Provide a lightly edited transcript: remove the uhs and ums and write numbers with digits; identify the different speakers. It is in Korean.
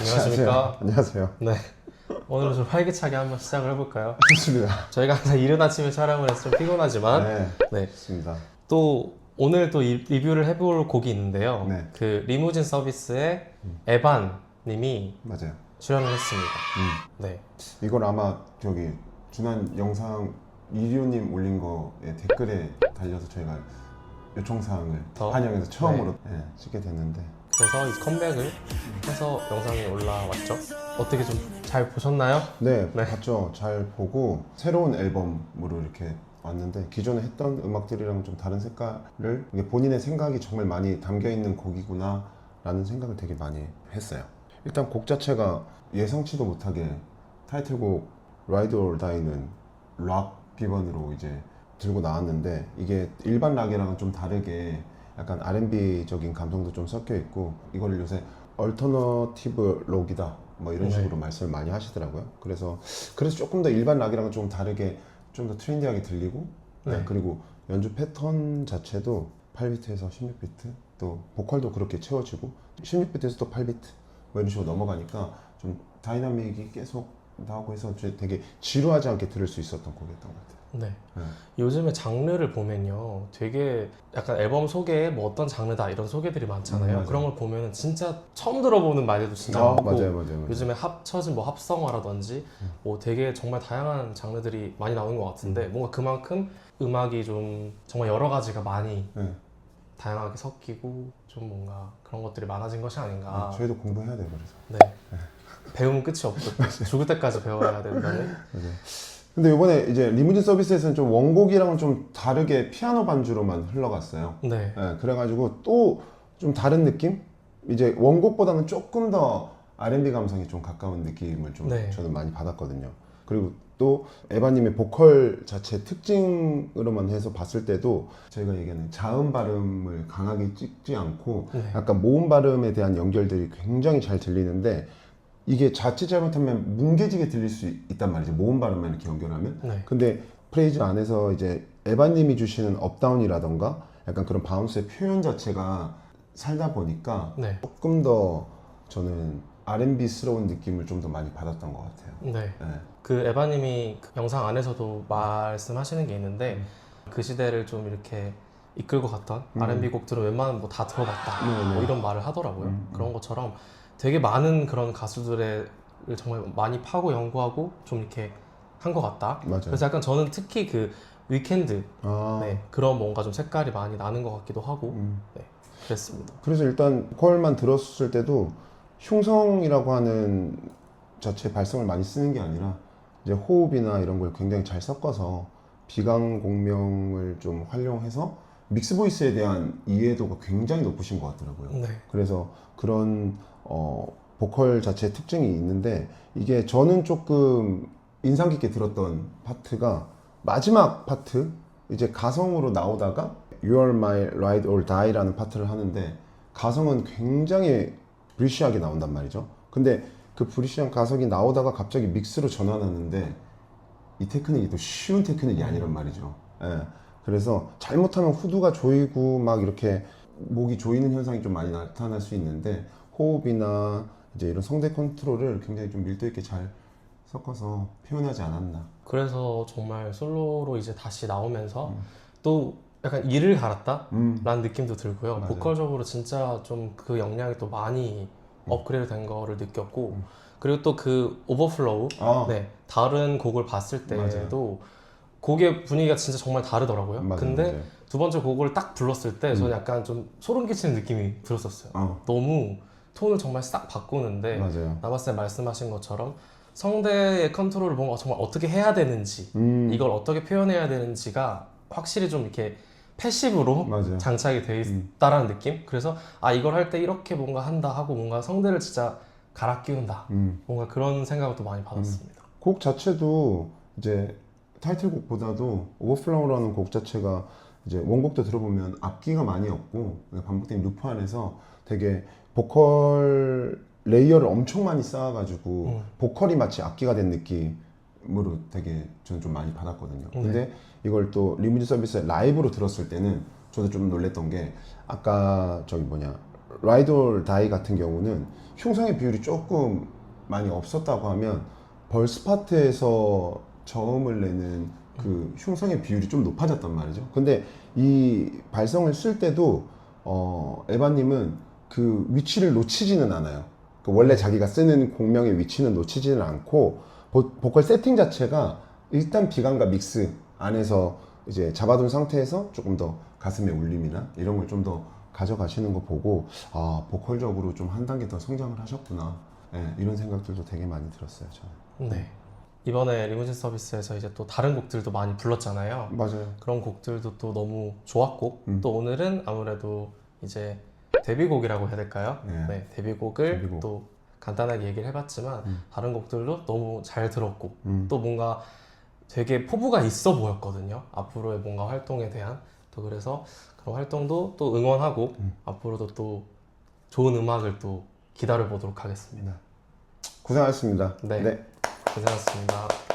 Speaker 1: 안녕하십니까.
Speaker 2: 안녕하세요.
Speaker 1: 네. 오늘은 좀 활기차게 한번 시작을 해볼까요?
Speaker 2: 좋습니다.
Speaker 1: 저희가 항상 이른 아침에 촬영을 해서 좀 피곤하지만 네.
Speaker 2: 좋습니다.
Speaker 1: 또 오늘 또 리뷰를 해볼 곡이 있는데요.
Speaker 2: 네.
Speaker 1: 그 리무진 서비스의 에반 님이
Speaker 2: 맞아요.
Speaker 1: 출연을 했습니다. 네.
Speaker 2: 이걸 아마 저기 지난 영상 이리오님 올린 거에 댓글에 달려서 저희가 요청사항을 반영해서 처음으로 찍게 됐는데
Speaker 1: 그래서 이 컴백을 해서 영상이 올라왔죠. 어떻게 좀 잘 보셨나요?
Speaker 2: 네,
Speaker 1: 네.
Speaker 2: 봤죠. 잘 보고 새로운 앨범으로 이렇게 왔는데 기존에 했던 음악들이랑 좀 다른 색깔을 이게 본인의 생각이 정말 많이 담겨 있는 곡이구나 라는 생각을 되게 많이 했어요. 일단 곡 자체가 예상치도 못하게 타이틀곡 Ride or Die는 락 비번으로 이제 들고 나왔는데 이게 일반 락이랑은 좀 다르게 약간 R&B적인 감성도 좀 섞여 있고 이걸 요새 얼터너티브 록이다 뭐 이런 식으로 말씀을 많이 하시더라고요. 그래서 조금 더 일반 락이랑은 좀 다르게 좀 더 트렌디하게 들리고 그리고 연주 패턴 자체도 8비트에서 16비트 또 보컬도 그렇게 채워지고 16비트에서 또 8비트 뭐 이런 식으로 넘어가니까 좀 다이나믹이 계속 나오고 해서 되게 지루하지 않게 들을 수 있었던 곡이었던 것 같아요.
Speaker 1: 네. 요즘에 장르를 보면요 되게 약간 앨범 소개에 뭐 어떤 장르다 이런 소개들이 많잖아요. 그런 걸 보면 진짜 처음 들어보는 말들도 진짜 많고
Speaker 2: 맞아요.
Speaker 1: 요즘에 합쳐진 뭐 합성어라든지 뭐 되게 정말 다양한 장르들이 많이 나오는 것 같은데 뭔가 그만큼 음악이 좀 정말 여러 가지가 많이 다양하게 섞이고 좀 뭔가 그런 것들이 많아진 것이 아닌가.
Speaker 2: 저희도 공부해야 돼요. 그래서
Speaker 1: 네. 배우면 끝이 없고 죽을 때까지 배워야 된다는.
Speaker 2: 근데 이번에 이제 리무진 서비스에서는 좀 원곡이랑은 좀 다르게 피아노 반주로만 흘러갔어요.
Speaker 1: 네.
Speaker 2: 그래가지고 또 좀 다른 느낌? 이제 원곡보다는 조금 더 R&B 감성이 좀 가까운 느낌을 좀 저는 많이 받았거든요. 그리고 또 에바님의 보컬 자체 특징으로만 해서 봤을 때도 저희가 얘기하는 자음 발음을 강하게 찍지 않고 약간 모음 발음에 대한 연결들이 굉장히 잘 들리는데 이게 자칫 잘못하면 뭉개지게 들릴 수 있단 말이죠. 모음 발음만 이렇게 연결하면. 근데 프레이즈 안에서 이제 에바님이 주시는 업다운이라던가 약간 그런 바운스의 표현 자체가 살다 보니까 조금 더 저는 R&B스러운 느낌을 좀 더 많이 받았던 것 같아요.
Speaker 1: 그 에바님이 그 영상 안에서도 말씀하시는 게 있는데 그 시대를 좀 이렇게 이끌고 갔던 R&B 곡들은 웬만하면 뭐 다 들어봤다 뭐 이런 말을 하더라고요. 그런 것처럼 되게 많은 그런 가수들을 정말 많이 파고 연구하고 좀 이렇게 한 것 같다.
Speaker 2: 맞아요.
Speaker 1: 그래서 약간 저는 특히 그 위켄드 그런 뭔가 좀 색깔이 많이 나는 것 같기도 하고 그랬습니다.
Speaker 2: 그래서 일단 보컬만 들었을 때도 흉성이라고 하는 자체 발성을 많이 쓰는 게 아니라 이제 호흡이나 이런 걸 굉장히 잘 섞어서 비강 공명을 좀 활용해서 믹스 보이스에 대한 이해도가 굉장히 높으신 것 같더라고요. 그래서 그런 보컬 자체의 특징이 있는데 이게 저는 조금 인상 깊게 들었던 파트가 마지막 파트 이제 가성으로 나오다가 You are my ride or die라는 파트를 하는데 가성은 굉장히 브리시하게 나온단 말이죠. 근데 그 브리시한 가성이 나오다가 갑자기 믹스로 전환하는데 이 테크닉이 또 쉬운 테크닉이 아니란 말이죠. 그래서 잘못하면 후두가 조이고 막 이렇게 목이 조이는 현상이 좀 많이 나타날 수 있는데 호흡이나 이제 이런 성대 컨트롤을 굉장히 좀 밀도 있게 잘 섞어서 표현하지 않았나.
Speaker 1: 그래서 정말 솔로로 이제 다시 나오면서 또 약간 이를 갈았다 라는 느낌도 들고요.
Speaker 2: 맞아요.
Speaker 1: 보컬적으로 진짜 좀 그 역량이 또 많이 업그레이드 된 거를 느꼈고 그리고 또 그 오버플로우 다른 곡을 봤을 때도 곡의 분위기가 진짜 정말 다르더라고요. 근데 두 번째 곡을 딱 불렀을 때 저는 약간 좀 소름 끼치는 느낌이 들었었어요. 너무 톤을 정말 싹 바꾸는데 나바쌤 말씀하신 것처럼 성대의 컨트롤을 뭔가 정말 어떻게 해야 되는지 이걸 어떻게 표현해야 되는지가 확실히 좀 이렇게 패시브로 장착이 되어 있다라는 느낌? 그래서 아 이걸 할 때 이렇게 뭔가 한다 하고 뭔가 성대를 진짜 갈아 끼운다 뭔가 그런 생각을 또 많이 받았습니다.
Speaker 2: 곡 자체도 이제 타이틀곡보다도 오버플로우라는 곡 자체가 이제 원곡도 들어보면 앞기가 많이 없고 반복된 루프 안에서 되게 보컬 레이어를 엄청 많이 쌓아가지고 보컬이 마치 악기가 된 느낌으로 되게 저는 좀 많이 받았거든요. 근데 이걸 또 리무진 서비스 라이브로 들었을 때는 저도 좀 놀랬던 게 아까 저기 뭐냐 라이드 올 다이 같은 경우는 흉성의 비율이 조금 많이 없었다고 하면 벌스파트에서 저음을 내는 그 흉성의 비율이 좀 높아졌단 말이죠. 근데 이 발성을 쓸 때도 에바님은 그 위치를 놓치지는 않아요. 그 원래 자기가 쓰는 공명의 위치는 놓치지는 않고 보컬 세팅 자체가 일단 비강과 믹스 안에서 이제 잡아둔 상태에서 조금 더 가슴의 울림이나 이런 걸 좀 더 가져가시는 거 보고 아 보컬적으로 좀 한 단계 더 성장을 하셨구나 이런 생각들도 되게 많이 들었어요 저는.
Speaker 1: 네. 이번에 리무진 서비스에서 이제 또 다른 곡들도 많이 불렀잖아요.
Speaker 2: 맞아요.
Speaker 1: 그런 곡들도 또 너무 좋았고 또 오늘은 아무래도 이제 데뷔곡이라고 해야 될까요? 네, 데뷔곡을 또 간단하게 얘기를 해봤지만 다른 곡들도 너무 잘 들었고 또 뭔가 되게 포부가 있어 보였거든요. 앞으로의 뭔가 활동에 대한 또 그래서 그런 활동도 또 응원하고 앞으로도 또 좋은 음악을 또 기다려 보도록 하겠습니다.
Speaker 2: 고생하셨습니다.
Speaker 1: 네. 고생하셨습니다.